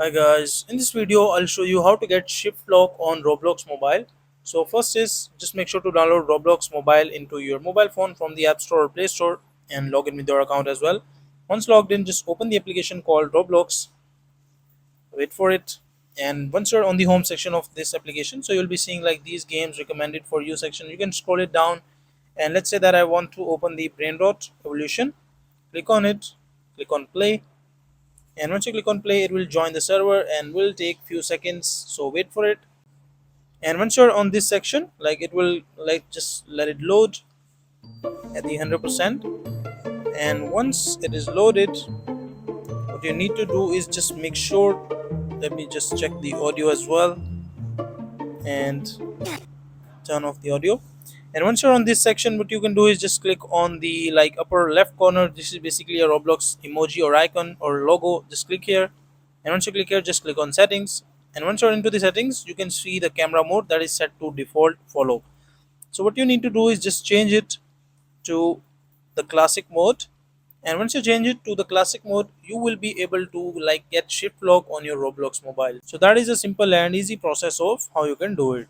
Hi guys, in this video I'll show you how to get shift lock on Roblox Mobile. So first is just make sure to download Roblox Mobile into your mobile phone from the App Store or Play Store and log in with your account as well. Once logged in, just open the application called Roblox, wait for it, and once you're on the home section of this application, so you'll be seeing like these games recommended for you section. You can scroll it down, and let's say that I want to open the Brain Rot Evolution. Click on it, click on play, and once you click on play it will join the server and will take few seconds, so wait for it. And once you're on this section, like it will like just let it load at the 100%. And once it is loaded, what you need to do is just make sure, let me just check the audio as well and turn off the audio. And once you're on this section, what you can do is just click on the like upper left corner. This is basically a Roblox emoji or icon or logo. Just click here, and once you click here, just click on settings. And once you're into the settings, you can see the camera mode that is set to default follow. So what you need to do is just change it to the classic mode. And once you change it to the classic mode, you will be able to like get shift lock on your Roblox mobile. So that is a simple and easy process of how you can do it.